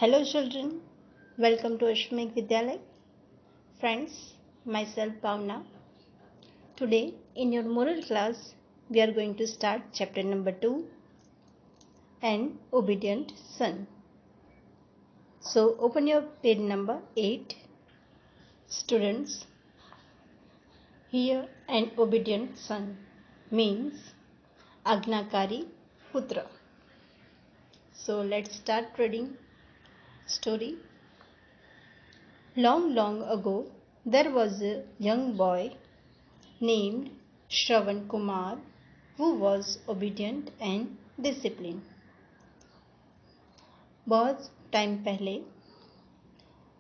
Hello children, welcome to Ashmik Vidyalay. Friends, myself Pavna. Today in your moral class, we are going to start chapter number 2, An Obedient Son. So open your page number 8. Students, here an obedient son means Agnakari Putra. So let's start reading story. Long ago, there was a young boy named Shravan Kumar who was obedient and disciplined. बहुत time पहले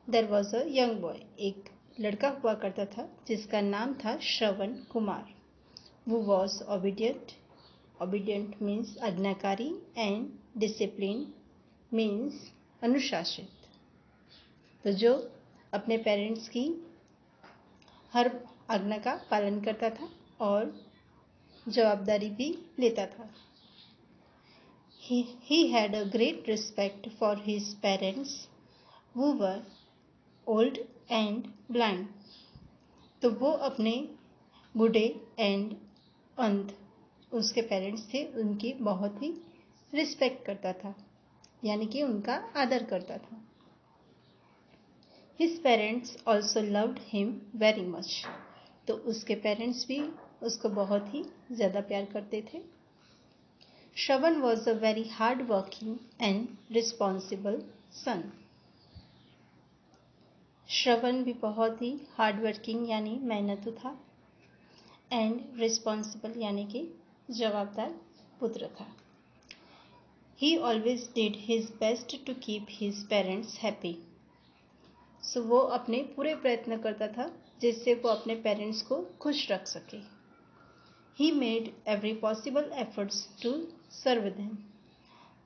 there was a young boy, एक लड़का हुआ करता था जिसका नाम था Shravan Kumar. who was obedient means आज्ञाकारी and disciplined means अनुशासित. तो जो अपने पेरेंट्स की हर आज्ञा का पालन करता था और जवाबदारी भी लेता था. He had a great respect for his parents who were old and blind. तो वो अपने बूढ़े एंड अंध उसके पेरेंट्स थे उनकी बहुत ही रिस्पेक्ट करता था, यानी कि उनका आदर करता था. His parents also loved him very much. तो उसके पेरेंट्स भी उसको बहुत ही ज़्यादा प्यार करते थे. श्रवण was a very hard working and responsible son. श्रवण भी बहुत ही हार्ड वर्किंग यानी मेहनतू था एंड रिस्पॉन्सिबल यानी कि जवाबदार पुत्र था. He always did his best to keep his parents happy. सो वो अपने पूरे प्रयत्न करता था जिससे वो अपने पेरेंट्स को खुश रख सके. He made every possible efforts to serve them.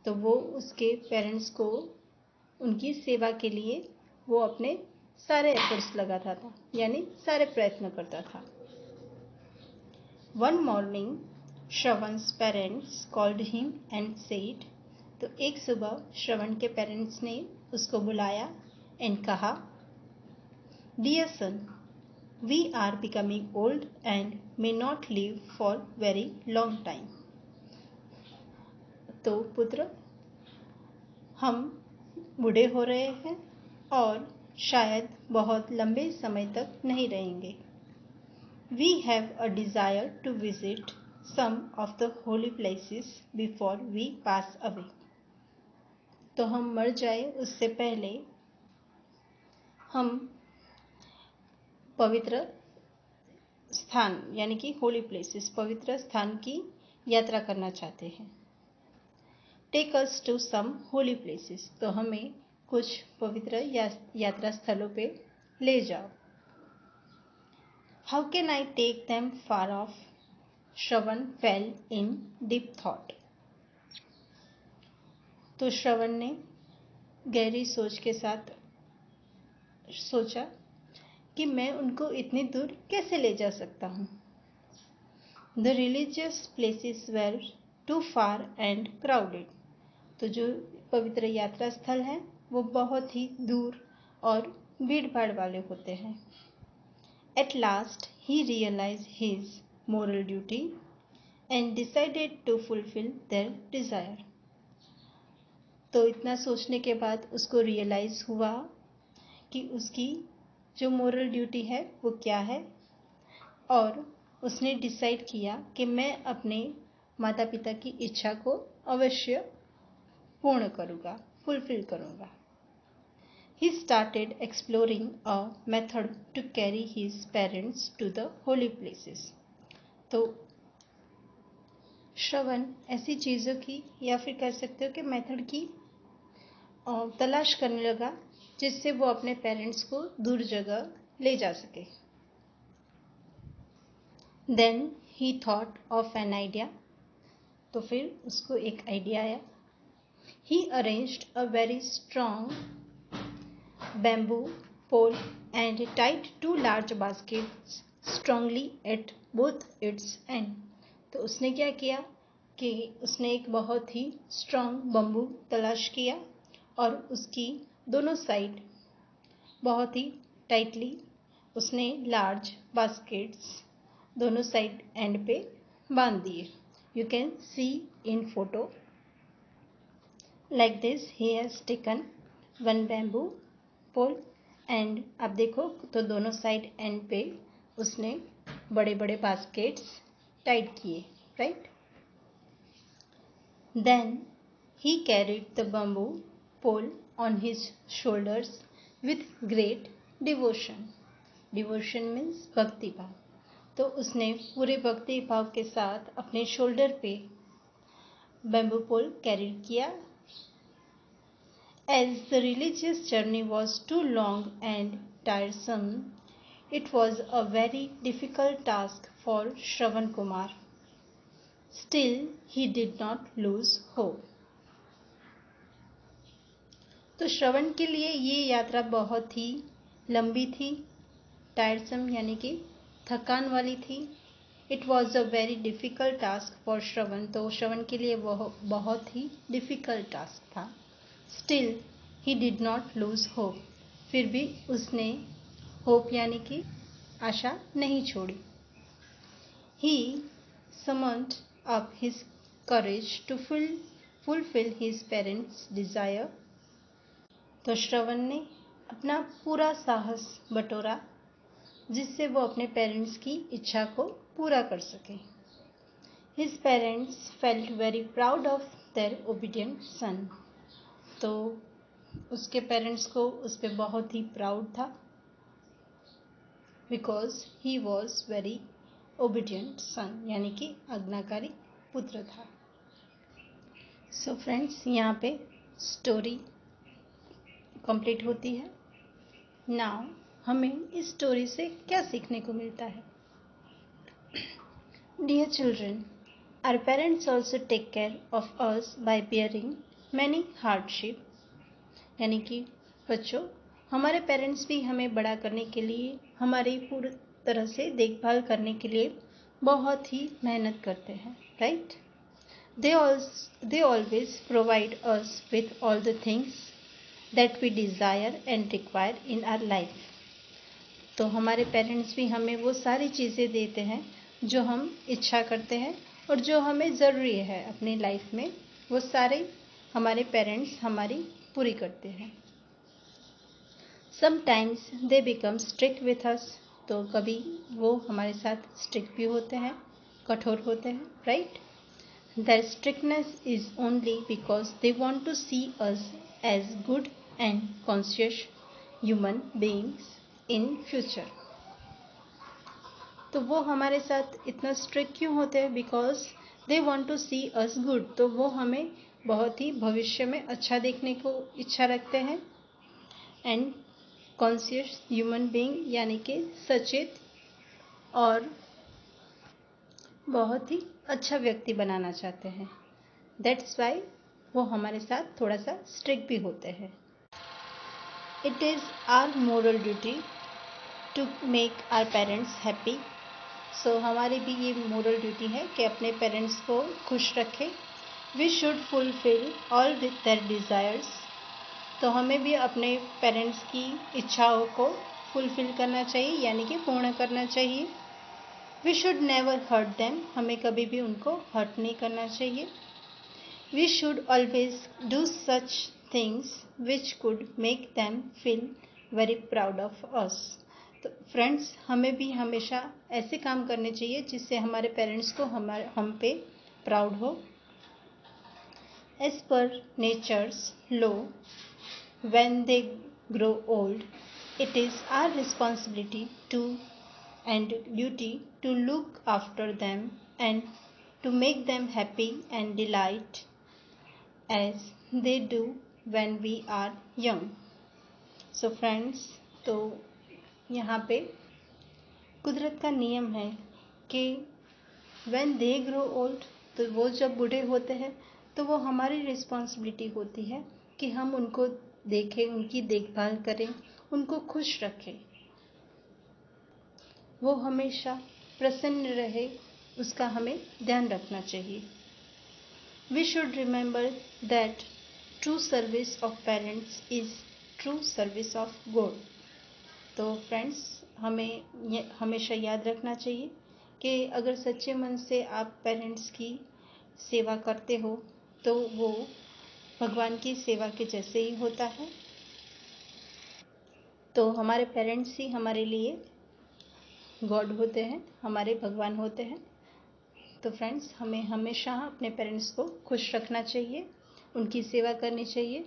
तो वो उसके पेरेंट्स को उनकी सेवा के लिए वो अपने सारे एफर्ट्स लगाता था, यानी सारे प्रयत्न करता था. One morning, श्रवण's parents called him and said. तो एक सुबह श्रवण के पेरेंट्स ने उसको बुलाया एंड कहा, Dear son, we are becoming old and may not live for very long time. तो पुत्र, हम बूढ़े हो रहे हैं और शायद बहुत लंबे समय तक नहीं रहेंगे. We have a desire to visit some of the holy places before we pass away. तो हम मर जाए उससे पहले हम पवित्र स्थान यानी कि होली प्लेसेस पवित्र स्थान की यात्रा करना चाहते हैं. Take us to some holy places. तो हमें कुछ पवित्र यात्रा स्थलों पे ले जाओ. How can I take them far off. Shravan fell in deep thought. तो श्रवण ने गहरी सोच के साथ सोचा कि मैं उनको इतनी दूर कैसे ले जा सकता हूँ. The religious places were too far and crowded. तो जो पवित्र यात्रा स्थल हैं वो बहुत ही दूर और भीड़ भाड़ वाले होते हैं. At last he realise his moral duty and decided to fulfil their desire. तो इतना सोचने के बाद उसको रियलाइज हुआ कि उसकी जो मोरल ड्यूटी है वो क्या है, और उसने डिसाइड किया कि मैं अपने माता पिता की इच्छा को अवश्य पूर्ण करूँगा, फुलफिल करूँगा. He started exploring a method to carry his parents to the holy places. तो श्रवण ऐसी चीज़ों की या फिर कह सकते हो कि मेथड की तलाश करने लगा जिससे वो अपने पेरेंट्स को दूर जगह ले जा सके. Then he thought of an idea. तो फिर उसको एक आइडिया आया. He arranged a very strong bamboo pole and tied 2 large baskets strongly at both its ends. तो उसने क्या किया कि उसने एक बहुत ही स्ट्रॉन्ग बम्बू तलाश किया और उसकी दोनों साइड बहुत ही टाइटली उसने लार्ज बास्केट्स दोनों साइड एंड पे बांध दिए. You can see in photo like this he has taken one bamboo pole and आप देखो तो दोनों साइड एंड पे उसने बड़े बड़े बास्केट्स टाइट किए, right. Then he carried the bamboo pole on his shoulders with great devotion. Devotion means भक्ति भाव. तो उसने पूरे भक्ति भाव के साथ अपने शोल्डर पे बैम्बू पोल कैरी किया. As the religious journey was too long and tiresome, it was a very difficult task for Shravan Kumar. Still, he did not lose hope. तो श्रवण के लिए ये यात्रा बहुत ही लंबी थी, टायरसम यानी कि थकान वाली थी. It was a very difficult task for Shravan. तो श्रवण के लिए वह बहुत ही डिफ़िकल्ट टास्क था. Still he did not lose hope. फिर भी उसने होप यानी कि आशा नहीं छोड़ी. He summoned up his courage to fulfil his parents desire. तो श्रवण ने अपना पूरा साहस बटोरा जिससे वो अपने पेरेंट्स की इच्छा को पूरा कर सके. His parents felt very proud of their obedient son. तो उसके पेरेंट्स को उस पर बहुत ही प्राउड था because he was very obedient son यानी कि आज्ञाकारी पुत्र था. सो फ्रेंड्स, यहाँ पे स्टोरी कंप्लीट होती है. नाउ हमें इस स्टोरी से क्या सीखने को मिलता है? Dear children, our parents also take care of us by bearing many hardship. यानी कि बच्चों, हमारे पेरेंट्स भी हमें बड़ा करने के लिए, हमारी पूरी तरह से देखभाल करने के लिए बहुत ही मेहनत करते हैं, right. They always provide us with all the things that we desire and require in our life. तो हमारे पेरेंट्स भी हमें वो सारी चीज़ें देते हैं जो हम इच्छा करते हैं और जो हमें ज़रूरी है अपनी लाइफ में. वो सारे हमारे पेरेंट्स हमारी पूरी करते हैं. Sometimes they become strict with us. तो कभी वो हमारे साथ स्ट्रिक्ट भी होते हैं, कठोर होते हैं, right. Their strictness is only because they want to see us as good and conscious human beings in future. तो वो हमारे साथ इतना स्ट्रिक्ट क्यों होते हैं? Because they want to see us good. तो वो हमें बहुत ही भविष्य में अच्छा देखने को इच्छा रखते हैं. एंड कॉन्शियस ह्यूमन बीइंग यानी कि सचेत और बहुत ही अच्छा व्यक्ति बनाना चाहते हैं. दैट्स वाई वो हमारे साथ थोड़ा सा स्ट्रिक्ट भी होते हैं. It is our moral duty to make our parents happy. So हमारी भी ये मोरल ड्यूटी है कि अपने पेरेंट्स को खुश रखें. We should fulfil all their desires. तो हमें भी अपने पेरेंट्स की इच्छाओं को फुलफिल करना चाहिए यानी कि पूर्ण करना चाहिए. We should never hurt them. हमें कभी भी उनको हर्ट नहीं करना चाहिए. We should always do such things which could make them feel very proud of us. तो फ्रेंड्स, हमें भी हमेशा ऐसे काम करने चाहिए जिससे हमारे पेरेंट्स को हम पे प्राउड हो. As per nature's law, when they grow old, it is our responsibility to and duty to look after them and to make them happy and delight as they do when we are young. So friends, तो यहाँ पे कुदरत का नियम है कि when they grow old, तो वो जब बूढ़े होते हैं तो वो हमारी रिस्पॉन्सिबिलिटी होती है कि हम उनको देखें, उनकी देखभाल करें, उनको खुश रखें, वो हमेशा प्रसन्न रहे, उसका हमें ध्यान रखना चाहिए. We should remember that true service of parents is true service of God. तो फ्रेंड्स, हमें ये हमेशा याद रखना चाहिए कि अगर सच्चे मन से आप पेरेंट्स की सेवा करते हो तो वो भगवान की सेवा के जैसे ही होता है। तो हमारे पेरेंट्स ही हमारे लिए गॉड होते हैं, हमारे भगवान होते हैं। तो फ्रेंड्स, हमें हमेशा अपने पेरेंट्स को खुश रखना चाहिए, उनकी सेवा करनी चाहिए।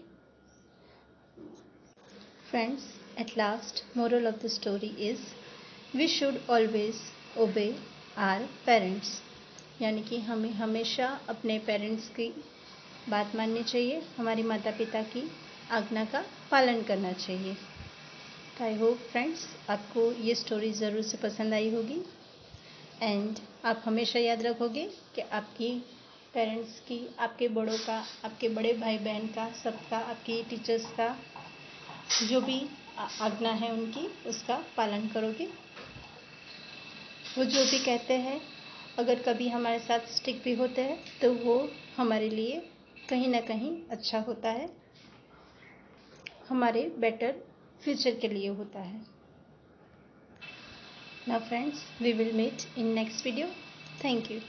Friends, at last moral of the story is we should always obey our parents. यानी कि हमें हमेशा अपने पेरेंट्स की बात माननी चाहिए, हमारी माता पिता की आज्ञा का पालन करना चाहिए। आई होप फ्रेंड्स आपको ये स्टोरी ज़रूर से पसंद आई होगी एंड आप हमेशा याद रखोगे कि आपकी पेरेंट्स की, आपके बड़ों का, आपके बड़े भाई बहन का, सबका, आपकी टीचर्स का जो भी आज्ञा है उनकी, उसका पालन करोगे। वो जो भी कहते हैं, अगर कभी हमारे साथ स्टिक भी होते हैं तो वो हमारे लिए कहीं ना कहीं अच्छा होता है, हमारे बेटर फ्यूचर के लिए होता है। Now friends, we will meet in next video. Thank you.